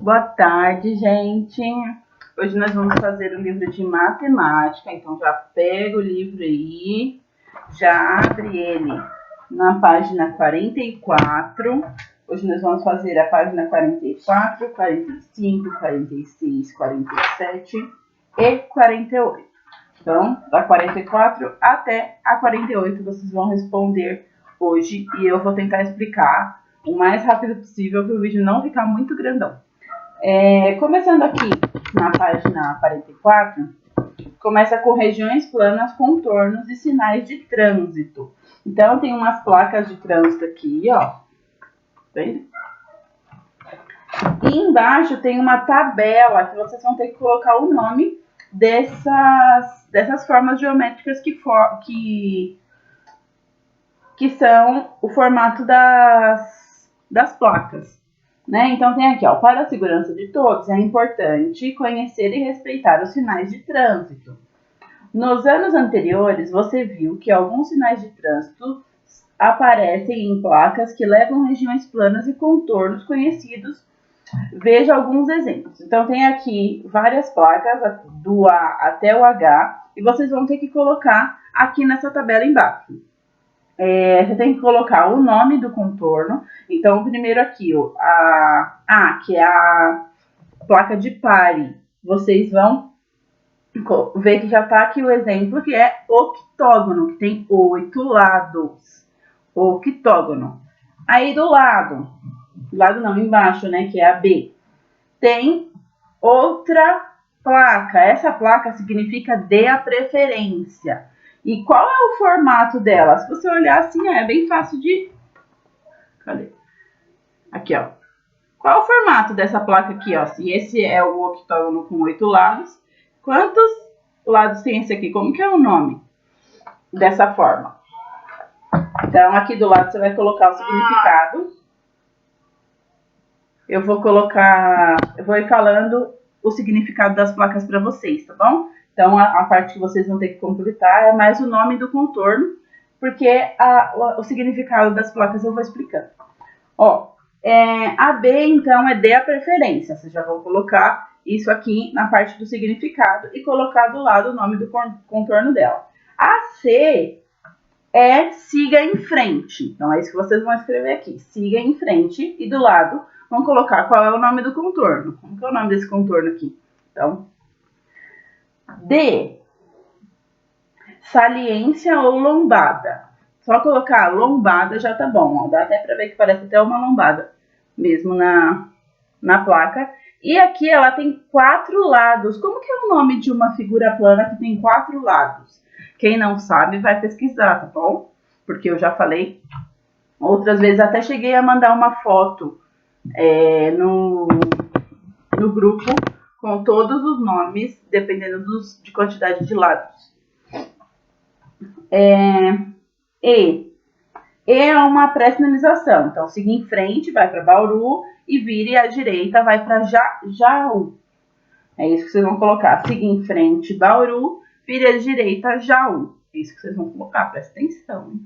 Boa tarde, gente. Hoje nós vamos fazer um livro de matemática, então já pega o livro aí, já abre ele na página 44. Hoje nós vamos fazer a página 44, 45, 46, 47 e 48. Então, da 44 até a 48 vocês vão responder hoje e eu vou tentar explicar o mais rápido possível para o vídeo não ficar muito grandão. Começando aqui na página 44, começa com regiões planas, contornos e sinais de trânsito. Então, tem umas placas de trânsito aqui, ó. Tá vendo? E embaixo tem uma tabela que vocês vão ter que colocar o nome dessas formas geométricas que são o formato das placas. Né? Então tem aqui, ó, para a segurança de todos, é importante conhecer e respeitar os sinais de trânsito. Nos anos anteriores, você viu que alguns sinais de trânsito aparecem em placas que levam regiões planas e contornos conhecidos. Veja alguns exemplos. Então tem aqui várias placas, do A até o H, e vocês vão ter que colocar aqui nessa tabela embaixo. Você tem que colocar o nome do contorno. Então, primeiro aqui, que é a placa de pare. Vocês vão ver que já está aqui o exemplo, que é octógono, que tem 8 lados. Octógono. Aí do lado não, embaixo, né, que é a B, tem outra placa. Essa placa significa dê a preferência. E qual é o formato dela? Se você olhar assim, é bem fácil de... Cadê? Aqui, ó. Qual é o formato dessa placa aqui, ó? Se esse é o octógono com 8 lados, quantos lados tem esse aqui? Como que é o nome dessa forma? Então, aqui do lado você vai colocar o significado. Eu vou ir falando o significado das placas para vocês, tá bom? Então, a parte que vocês vão ter que completar é mais o nome do contorno, porque o significado das placas eu vou explicando. Ó, a B, então, é dê a preferência. Vocês já vão colocar isso aqui na parte do significado e colocar do lado o nome do contorno dela. A C é siga em frente. Então, é isso que vocês vão escrever aqui. Siga em frente e do lado vão colocar qual é o nome do contorno. Como que é o nome desse contorno aqui? Então, D, saliência ou lombada. Só colocar lombada já tá bom. Ó. Dá até pra ver que parece até uma lombada mesmo na placa. E aqui ela tem 4 lados. Como que é o nome de uma figura plana que tem 4 lados? Quem não sabe vai pesquisar, tá bom? Porque eu já falei outras vezes, até cheguei a mandar uma foto no grupo com todos os nomes, dependendo de quantidade de lados. E é uma pré-sinalização. Então, siga em frente, vai para Bauru e vire à direita, vai para Jaú. É isso que vocês vão colocar. Siga em frente, Bauru, vire à direita, Jaú. É isso que vocês vão colocar, presta atenção. Hein?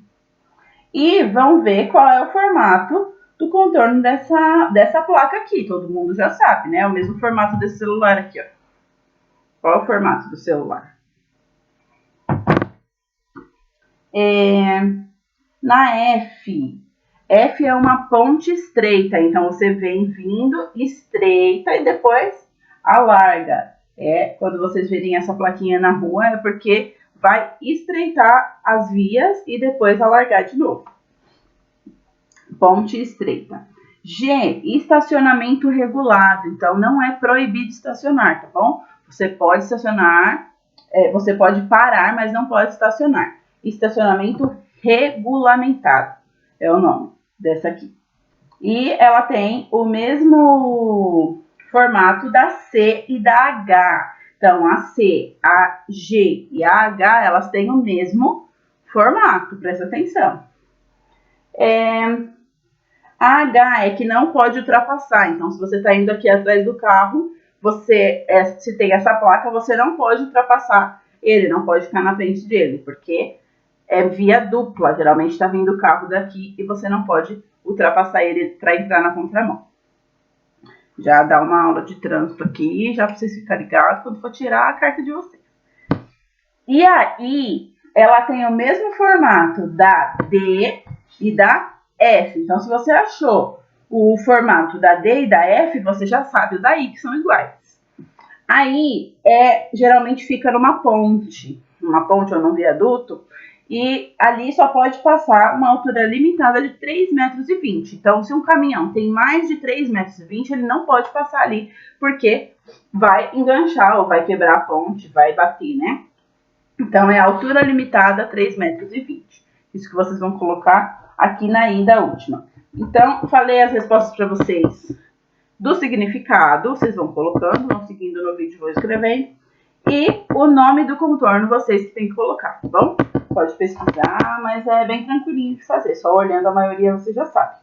E vão ver qual é o formato do contorno dessa placa aqui. Todo mundo já sabe, né? É o mesmo formato desse celular aqui, ó. Qual é o formato do celular? Na F é uma ponte estreita. Então, você vem vindo, estreita e depois alarga. Quando vocês verem essa plaquinha na rua, é porque vai estreitar as vias e depois alargar de novo. Ponte estreita. G, estacionamento regulado. Então, não é proibido estacionar, tá bom? Você pode estacionar, você pode parar, mas não pode estacionar. Estacionamento regulamentado é o nome dessa aqui. E ela tem o mesmo formato da C e da H. Então, a C, a G e a H, elas têm o mesmo formato, presta atenção. A H é que não pode ultrapassar. Então, se você está indo aqui atrás do carro, se tem essa placa, você não pode ultrapassar ele, não pode ficar na frente dele, porque é via dupla. Geralmente está vindo o carro daqui e você não pode ultrapassar ele para entrar na contramão. Já dá uma aula de trânsito aqui, já para vocês ficarem ligados quando for tirar a carta de vocês. E aí, ela tem o mesmo formato da D e da F. Então, se você achou o formato da D e da F, você já sabe o da I, que são iguais. Aí, geralmente fica numa ponte ou num viaduto, e ali só pode passar uma altura limitada de 3,20 metros. Então, se um caminhão tem mais de 3,20 metros, ele não pode passar ali, porque vai enganchar ou vai quebrar a ponte, vai bater, né? Então, é a altura limitada 3,20 metros. Isso que vocês vão colocar aqui na I da última. Então, falei as respostas para vocês do significado, vocês vão colocando, vão seguindo no vídeo, vou escrevendo. E o nome do contorno vocês que tem que colocar, tá bom? Pode pesquisar, mas é bem tranquilinho de fazer. Só olhando a maioria você já sabe.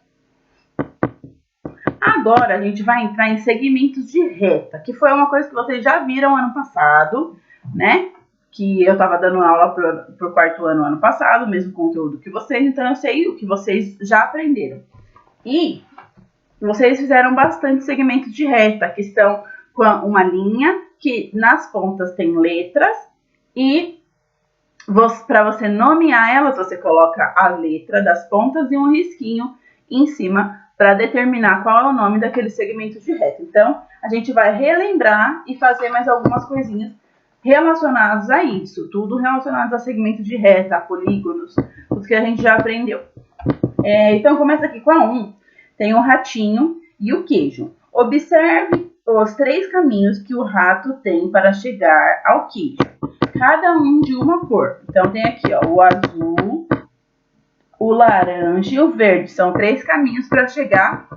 Agora a gente vai entrar em segmentos de reta, que foi uma coisa que vocês já viram ano passado, né? Que eu estava dando aula para o quarto ano passado, o mesmo conteúdo que vocês, então eu sei o que vocês já aprenderam. E vocês fizeram bastante segmentos de reta, que estão com uma linha que nas pontas tem letras e para você nomear elas, você coloca a letra das pontas e um risquinho em cima para determinar qual é o nome daquele segmento de reta. Então, a gente vai relembrar e fazer mais algumas coisinhas relacionadas a isso, tudo relacionado a segmento de reta, a polígonos, tudo que a gente já aprendeu. Então, começa aqui com a 1. Tem o ratinho e o queijo. Observe os 3 caminhos que o rato tem para chegar ao queijo. Cada um de uma cor. Então, tem aqui ó, o azul, o laranja e o verde. São 3 caminhos para chegar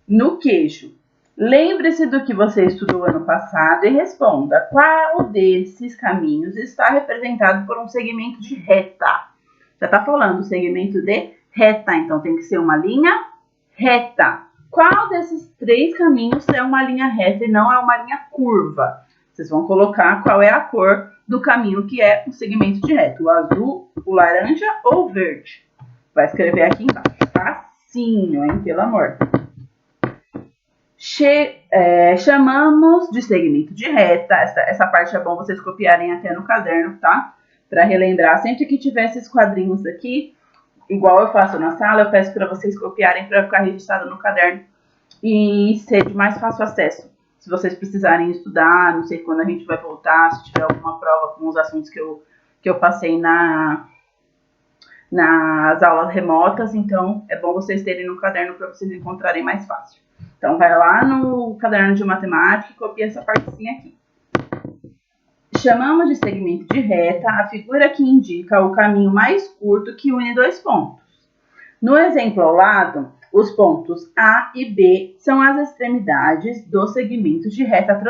no queijo. Lembre-se do que você estudou ano passado e responda qual desses caminhos está representado por um segmento de reta. Já está falando segmento de reta, então tem que ser uma linha reta. Qual desses 3 caminhos é uma linha reta e não é uma linha curva? Vocês vão colocar qual é a cor do caminho que é o segmento de reta. O azul, o laranja ou o verde? Vai escrever aqui embaixo. Facinho, hein? Pelo amor. Chamamos de segmento de reta. Essa parte é bom vocês copiarem até no caderno, tá? Para relembrar. Sempre que tiver esses quadrinhos aqui, igual eu faço na sala, eu peço para vocês copiarem para ficar registrado no caderno e ser de mais fácil acesso. Se vocês precisarem estudar, não sei quando a gente vai voltar, se tiver alguma prova com os assuntos que eu passei nas aulas remotas, então é bom vocês terem no caderno para vocês encontrarem mais fácil. Então, vai lá no caderno de matemática e copia essa partezinha aqui. Chamamos de segmento de reta a figura que indica o caminho mais curto que une 2 pontos. No exemplo ao lado, os pontos A e B são as extremidades do segmento de reta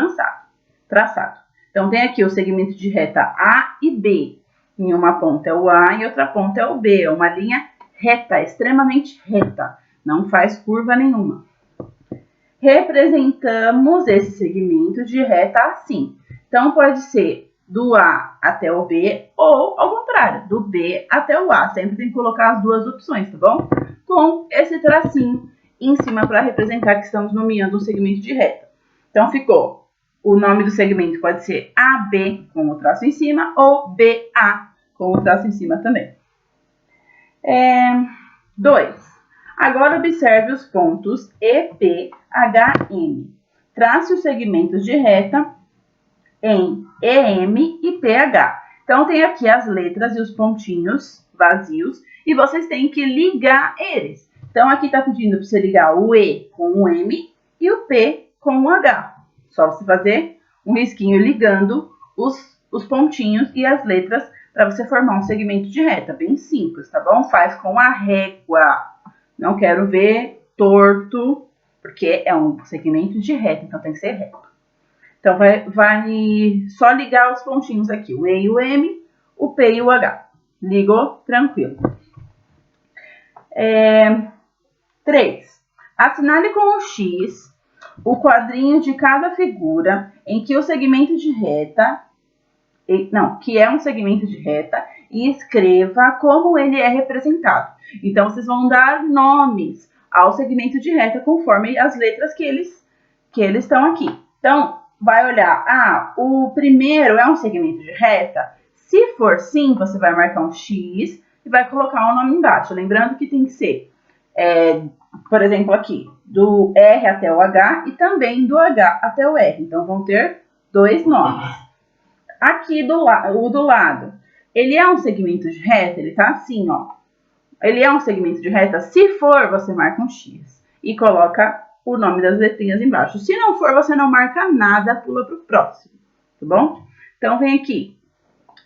traçado. Então, tem aqui o segmento de reta A e B. Em uma ponta é o A e outra ponta é o B. É uma linha reta, extremamente reta. Não faz curva nenhuma. Representamos esse segmento de reta assim. Então, pode ser do A até o B ou, ao contrário, do B até o A. Sempre tem que colocar as 2 opções, tá bom? Com esse tracinho em cima para representar que estamos nomeando um segmento de reta. Então, ficou. O nome do segmento pode ser AB com o traço em cima ou BA com o traço em cima também. 2. Agora observe os pontos E, P, H, N. Trace os segmentos de reta em EM e PH. Então, tem aqui as letras e os pontinhos vazios e vocês têm que ligar eles. Então, aqui está pedindo para você ligar o E com o M e o P com o H. Só você fazer um risquinho ligando os pontinhos e as letras para você formar um segmento de reta. Bem simples, tá bom? Faz com a régua. Não quero ver torto, porque é um segmento de reta, então tem que ser reto. Então, vai só ligar os pontinhos aqui, o E e o M, o P e o H. Ligou? Tranquilo. 3. Assinale com o X o quadrinho de cada figura em que o segmento de reta, que é um segmento de reta, e escreva como ele é representado. Então, vocês vão dar nomes ao segmento de reta conforme as letras que que eles estão aqui. Então, vai olhar, o primeiro é um segmento de reta? Se for sim, você vai marcar um X e vai colocar o nome embaixo. Lembrando que tem que ser, por exemplo, aqui, do R até o H e também do H até o R. Então, vão ter 2 nomes. Aqui o do lado, ele é um segmento de reta? Ele tá assim, ó. Ele é um segmento de reta? Se for, você marca um X e coloca o nome das letrinhas embaixo. Se não for, você não marca nada, pula para o próximo, tá bom? Então, vem aqui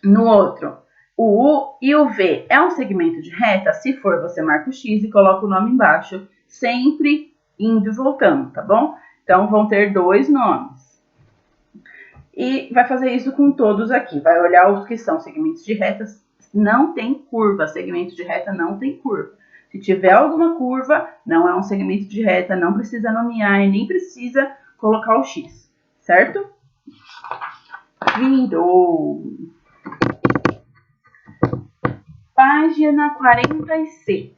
no outro. O U e o V é um segmento de reta? Se for, você marca o X e coloca o nome embaixo, sempre indo e voltando, tá bom? Então, vão ter 2 nomes. E vai fazer isso com todos aqui. Vai olhar os que são segmentos de retas. Não tem curva. Segmento de reta não tem curva. Se tiver alguma curva, não é um segmento de reta, não precisa nomear e nem precisa colocar o X, certo? Virou. Página 46.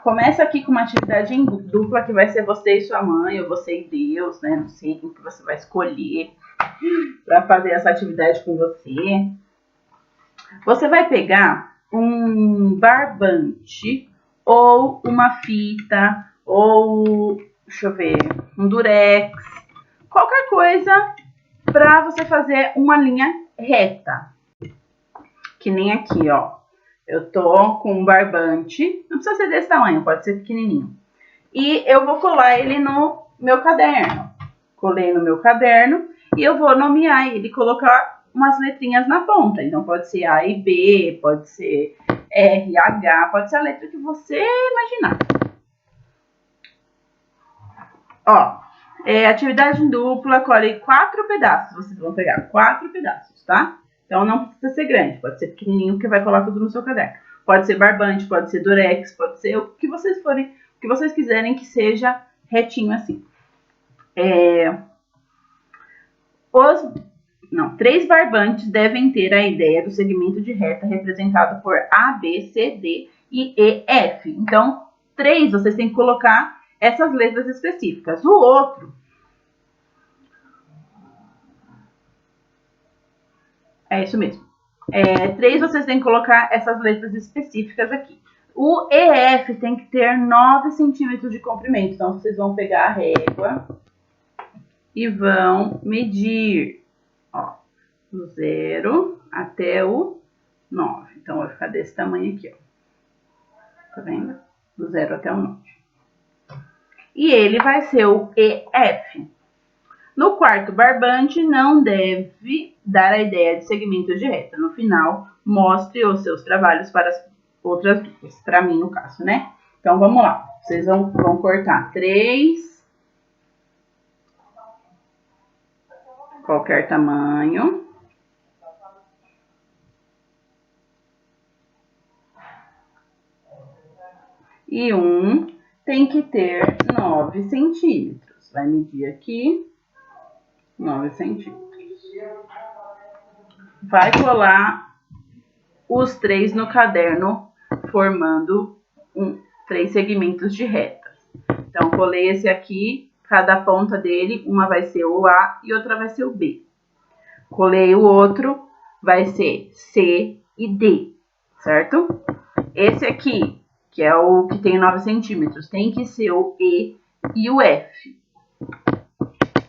Começa aqui com uma atividade em dupla que vai ser você e sua mãe, ou você e Deus, né? Não sei quem que você vai escolher para fazer essa atividade com você. Você vai pegar um barbante ou uma fita ou, deixa eu ver, um durex, qualquer coisa para você fazer uma linha reta. Que nem aqui, ó. Eu tô com um barbante, não precisa ser desse tamanho, pode ser pequenininho. E eu vou colar ele no meu caderno. Colei no meu caderno e eu vou nomear ele e colocar umas letrinhas na ponta. Então, pode ser A e B, pode ser R, H, pode ser a letra que você imaginar. Ó, atividade em dupla, colhe 4 pedaços. Vocês vão pegar 4 pedaços, tá? Então, não precisa ser grande, pode ser pequenininho, porque vai colar tudo no seu caderno. Pode ser barbante, pode ser durex, pode ser o que vocês forem, o que vocês quiserem que seja retinho assim. 3 barbantes devem ter a ideia do segmento de reta representado por A, B, C, D e E, F. Então, 3 vocês têm que colocar essas letras específicas. O outro é isso mesmo. 3 vocês têm que colocar essas letras específicas aqui. O EF tem que ter 9 centímetros de comprimento. Então, vocês vão pegar a régua e vão medir, ó, do 0 até o 9. Então, vai ficar desse tamanho aqui, ó. Tá vendo? Do 0 até o 9. E ele vai ser o EF. No quarto barbante, não deve dar a ideia de segmento de reta. No final, mostre os seus trabalhos para as outras duplas. Para mim, no caso, né? Então, vamos lá. Vocês vão cortar 3. Qualquer tamanho. E um tem que ter 9 centímetros. Vai medir aqui 9 centímetros. Vai colar os 3 no caderno, formando 3 segmentos de retas. Então, colei esse aqui, cada ponta dele, uma vai ser o A e outra vai ser o B. Colei o outro, vai ser C e D, certo? Esse aqui, que é o que tem 9 centímetros, tem que ser o E e o F.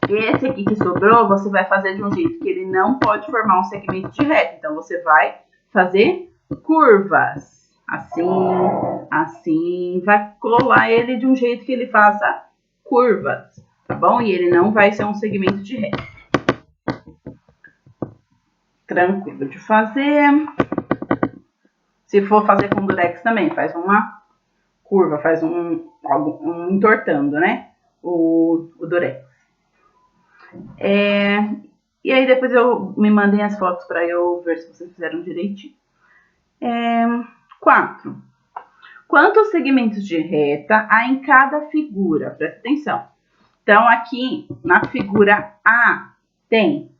Esse aqui que sobrou, você vai fazer de um jeito que ele não pode formar um segmento de reta. Então, você vai fazer curvas. Assim, assim. Vai colar ele de um jeito que ele faça curvas, tá bom? E ele não vai ser um segmento de reta. Tranquilo de fazer. Se for fazer com durex também, faz uma curva, faz um entortando, né? O durex. E aí depois me mandem as fotos para eu ver se vocês fizeram direitinho. 4. Quantos segmentos de reta há em cada figura? Presta atenção. Então, aqui na figura A tem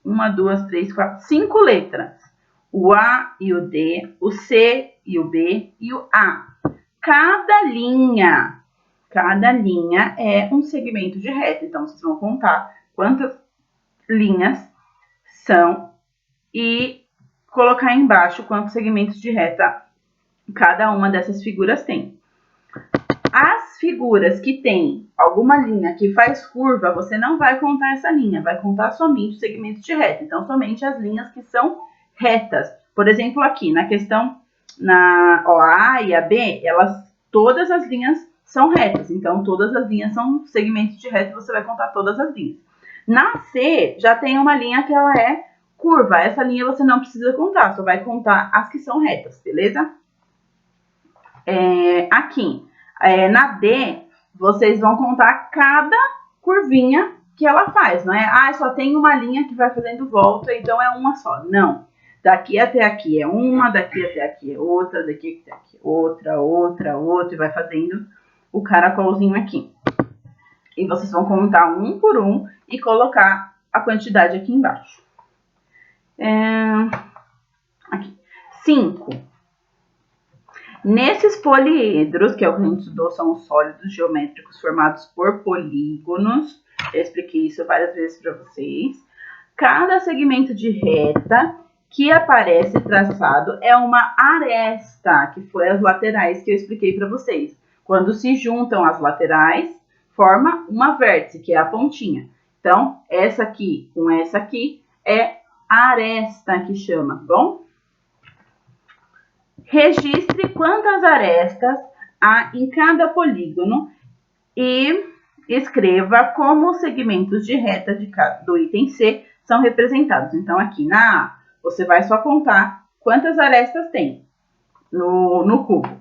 1, 2, 3, 4, 5 letras. O A e o D, o C e o B e o A. Cada linha Cada linha é um segmento de reta. Então, vocês vão contar quantas linhas são e colocar embaixo quantos segmentos de reta cada uma dessas figuras tem. As figuras que tem alguma linha que faz curva, você não vai contar essa linha, vai contar somente os segmentos de reta. Então, somente as linhas que são retas. Por exemplo, aqui na questão, a A e a B, todas as linhas são retas. Então, todas as linhas são segmentos de reta, você vai contar todas as linhas. Na C, já tem uma linha que ela é curva. Essa linha você não precisa contar, só vai contar as que são retas, beleza? Aqui, na D, vocês vão contar cada curvinha que ela faz, não é? Só tem uma linha que vai fazendo volta, então é uma só. Não. Daqui até aqui é uma, daqui até aqui é outra, daqui até aqui é outra, outra, e vai fazendo o caracolzinho aqui. E vocês vão contar um por um e colocar a quantidade aqui embaixo. Aqui. 5. Nesses poliedros, que é o que a gente estudou, são os sólidos geométricos formados por polígonos. Já expliquei isso várias vezes para vocês. Cada segmento de reta que aparece traçado é uma aresta, que foi as laterais que eu expliquei para vocês. Quando se juntam as laterais, forma uma vértice, que é a pontinha. Então, essa aqui com essa aqui é aresta que chama, tá bom? Registre quantas arestas há em cada polígono e escreva como os segmentos de reta do item C são representados. Então, aqui na A, você vai só contar quantas arestas tem no cubo.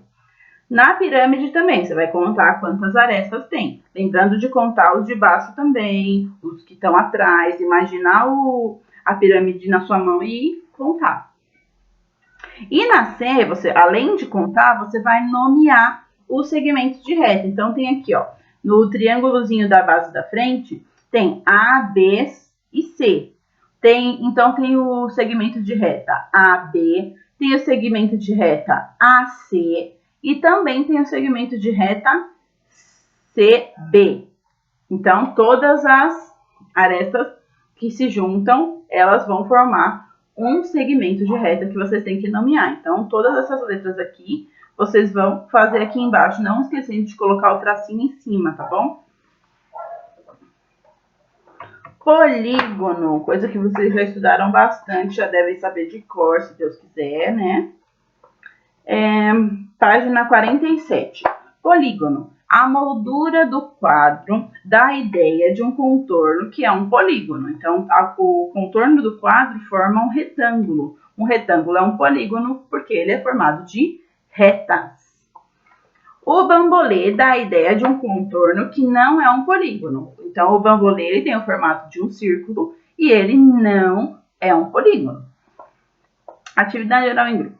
Na pirâmide também, você vai contar quantas arestas tem. Lembrando de contar os de baixo também, os que estão atrás. Imaginar a pirâmide na sua mão e contar. E na C, você, além de contar, você vai nomear os segmentos de reta. Então, tem aqui, ó, no triângulozinho da base da frente, tem A, B e C. Então, tem o segmento de reta AB, tem o segmento de reta AC e também tem o segmento de reta CB. Então, todas as arestas que se juntam, elas vão formar um segmento de reta que vocês têm que nomear. Então, todas essas letras aqui, vocês vão fazer aqui embaixo, não esquecendo de colocar o tracinho em cima, tá bom? Polígono, coisa que vocês já estudaram bastante, já devem saber de cor, se Deus quiser, né? Página 47. Polígono. A moldura do quadro dá a ideia de um contorno que é um polígono. Então, o contorno do quadro forma um retângulo. Um retângulo é um polígono porque ele é formado de retas. O bambolê dá a ideia de um contorno que não é um polígono. Então, o bambolê ele tem o formato de um círculo e ele não é um polígono. Atividade oral em grupo.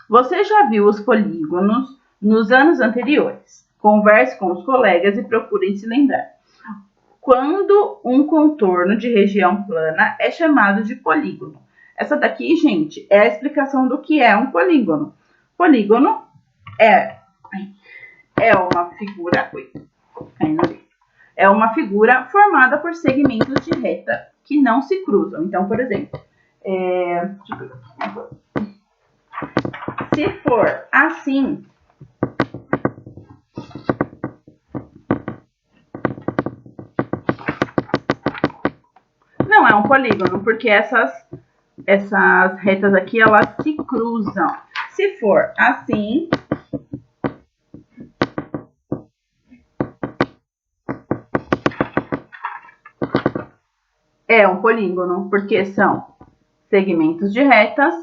Você já viu os polígonos nos anos anteriores? Converse com os colegas e procurem se lembrar. Quando um contorno de região plana é chamado de polígono. Essa daqui, gente, é a explicação do que é um polígono. Polígono é uma figura... É uma figura formada por segmentos de reta que não se cruzam. Então, por exemplo, se for assim, não é um polígono, porque essas retas aqui, elas se cruzam. Se for assim, é um polígono, porque são segmentos de retas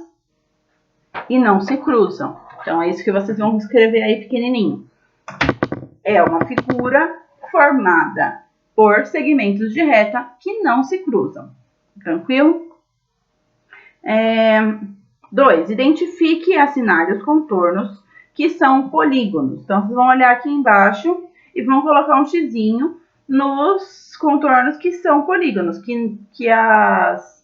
e não se cruzam. Então, é isso que vocês vão escrever aí pequenininho. É uma figura formada por segmentos de reta que não se cruzam. Tranquilo? 2. Identifique e assinale os contornos que são polígonos. Então, vocês vão olhar aqui embaixo e vão colocar um xizinho nos contornos que são polígonos, que as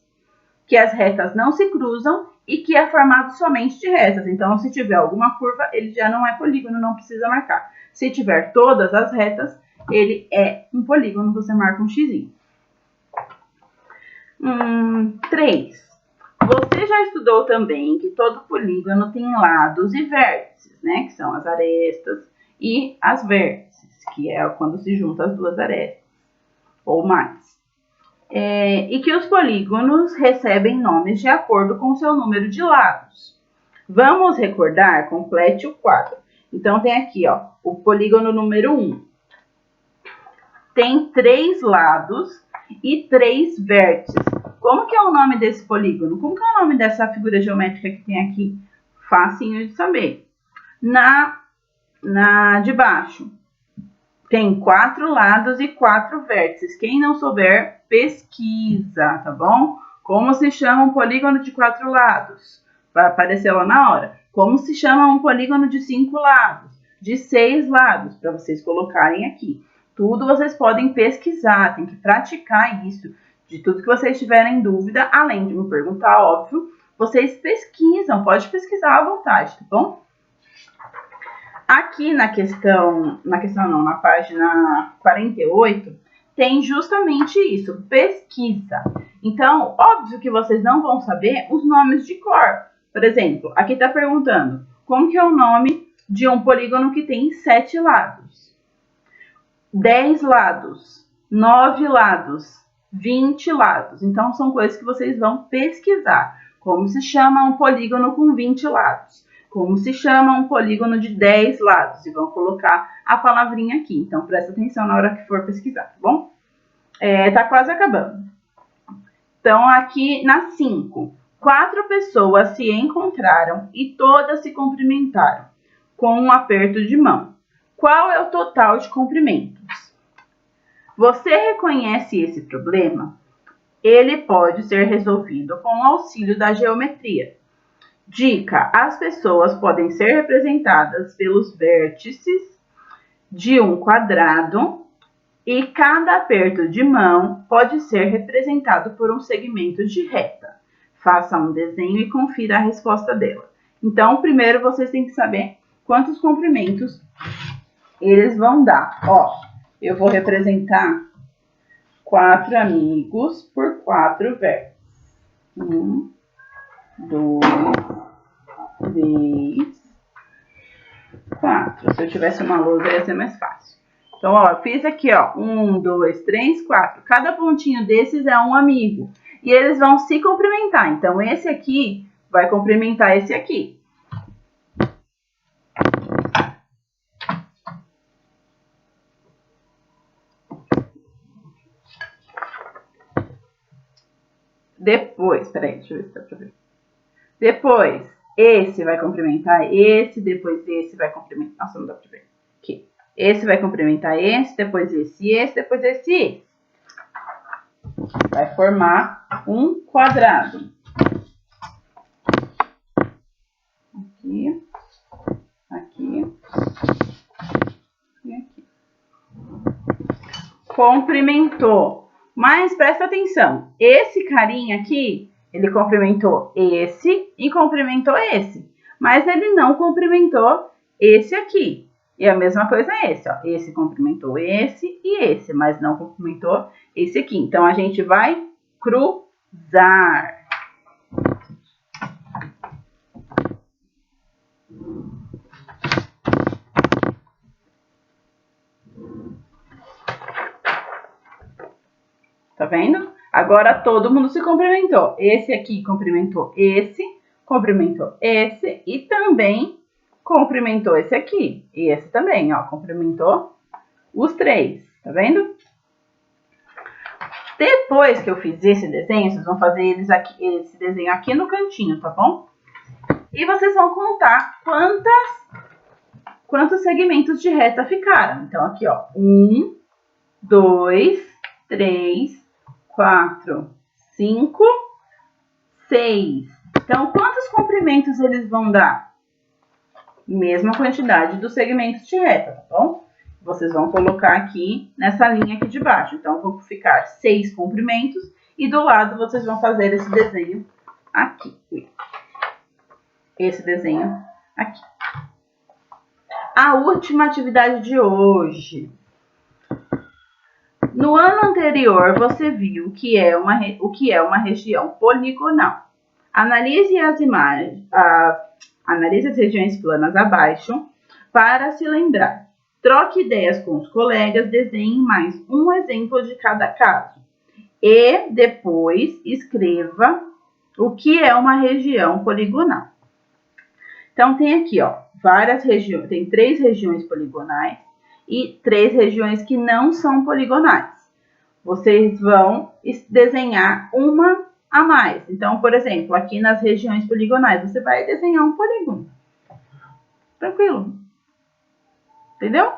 retas não se cruzam e que é formado somente de retas. Então, se tiver alguma curva, ele já não é polígono, não precisa marcar. Se tiver todas as retas, ele é um polígono, você marca um xizinho. 3. Você já estudou também que todo polígono tem lados e vértices, né? Que são as arestas e as vértices, que é quando se juntam as duas arestas, ou mais. E que os polígonos recebem nomes de acordo com o seu número de lados. Vamos recordar, complete o quadro. Então, tem aqui, ó, o polígono número 1. Tem 3 lados e 3 vértices. Como que é o nome desse polígono? Como que é o nome dessa figura geométrica que tem aqui? Facinho de saber. Na de baixo, tem 4 lados e 4 vértices. Quem não souber, pesquisa, tá bom? Como se chama um polígono de 4 lados? Vai aparecer lá na hora. Como se chama um polígono de 5 lados? De 6 lados, para vocês colocarem aqui. Tudo vocês podem pesquisar, tem que praticar isso. De tudo que vocês tiverem dúvida, além de me perguntar, óbvio, vocês pesquisam, pode pesquisar à vontade, tá bom? Aqui na página 48, tem justamente isso, pesquisa. Então, óbvio que vocês não vão saber os nomes de cor. Por exemplo, aqui está perguntando, como que é o nome de um polígono que tem 7 lados? 10 lados, 9 lados, 20 lados. Então, são coisas que vocês vão pesquisar. Como se chama um polígono com 20 lados? Como se chama um polígono de 10 lados? E vão colocar a palavrinha aqui. Então, presta atenção na hora que for pesquisar, tá bom? Tá quase acabando. Então, aqui na 5. 4 pessoas se encontraram e todas se cumprimentaram com um aperto de mão. Qual é o total de cumprimentos? Você reconhece esse problema? Ele pode ser resolvido com o auxílio da geometria. Dica: as pessoas podem ser representadas pelos vértices de um quadrado e cada aperto de mão pode ser representado por um segmento de reta. Faça um desenho e confira a resposta dela. Então, primeiro vocês têm que saber quantos comprimentos eles vão dar. Ó, eu vou representar 4 amigos por 4 vértices. 1, 2, 3, 4. Se eu tivesse uma lousa, ia ser mais fácil. Então, ó, eu fiz aqui, ó, 1, 2, 3, 4. Cada pontinho desses é um amigo. E eles vão se cumprimentar. Então, esse aqui vai cumprimentar esse aqui. Depois, peraí, deixa eu ver se dá pra ver. Depois, esse vai cumprimentar esse, depois esse vai cumprimentar... Nossa, não dá pra ver. Aqui. Esse vai cumprimentar esse, depois esse, depois esse. Vai formar um quadrado. Aqui, aqui e aqui. Cumprimentou. Mas presta atenção, esse carinha aqui, ele cumprimentou esse e cumprimentou esse. Mas ele não cumprimentou esse aqui. E a mesma coisa é esse, ó. Esse cumprimentou esse e esse, mas não cumprimentou esse aqui. Então, a gente vai cruzar. Tá vendo? Agora todo mundo se cumprimentou. Esse aqui cumprimentou esse e também cumprimentou esse aqui. E esse também, ó, cumprimentou os 3, tá vendo? Depois que eu fiz esse desenho, vocês vão fazer esse desenho aqui no cantinho, tá bom? E vocês vão contar quantos segmentos de reta ficaram. Então, aqui, ó, 1, 2, 3, 4, 5, 6. Então, quantos comprimentos eles vão dar? Mesma quantidade dos segmentos de reta, tá bom? Vocês vão colocar aqui nessa linha aqui de baixo. Então, vão ficar 6 comprimentos e do lado vocês vão fazer esse desenho aqui. esse desenho aqui. A última atividade de hoje. No ano anterior, você viu o que é uma região poligonal. Analise as imagens, analise as regiões planas abaixo para se lembrar. Troque ideias com os colegas, desenhe mais um exemplo de cada caso. E depois escreva o que é uma região poligonal. Então, tem aqui, ó, várias regiões, tem 3 regiões poligonais e 3 regiões que não são poligonais. Vocês vão desenhar uma a mais. Então, por exemplo, aqui nas regiões poligonais, você vai desenhar um polígono. Tranquilo. Entendeu?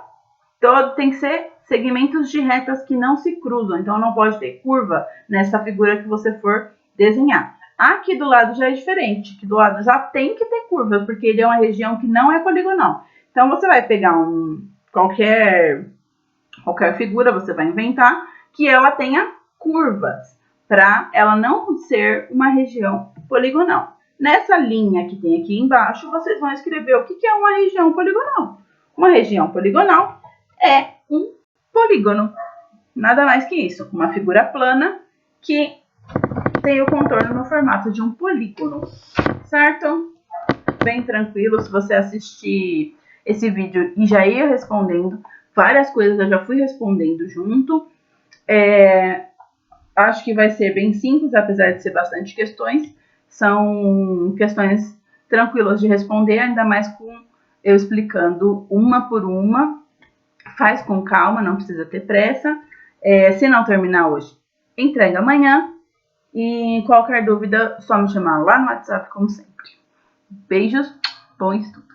Todo tem que ser segmentos de retas que não se cruzam. Então, não pode ter curva nessa figura que você for desenhar. Aqui do lado já é diferente. Aqui do lado já tem que ter curva, porque ele é uma região que não é poligonal. Então, você vai pegar qualquer figura, você vai inventar que ela tenha curvas, para ela não ser uma região poligonal. Nessa linha que tem aqui embaixo, vocês vão escrever o que é uma região poligonal. Uma região poligonal é um polígono. Nada mais que isso, uma figura plana que tem o contorno no formato de um polígono, certo? Bem tranquilo, se você assistir esse vídeo e já ia respondendo, várias coisas eu já fui respondendo junto. Acho que vai ser bem simples, apesar de ser bastante questões. São questões tranquilas de responder, ainda mais com eu explicando uma por uma. Faz com calma, não precisa ter pressa. Se não terminar hoje, entrega amanhã. E qualquer dúvida, só me chamar lá no WhatsApp, como sempre. Beijos, bom estudo!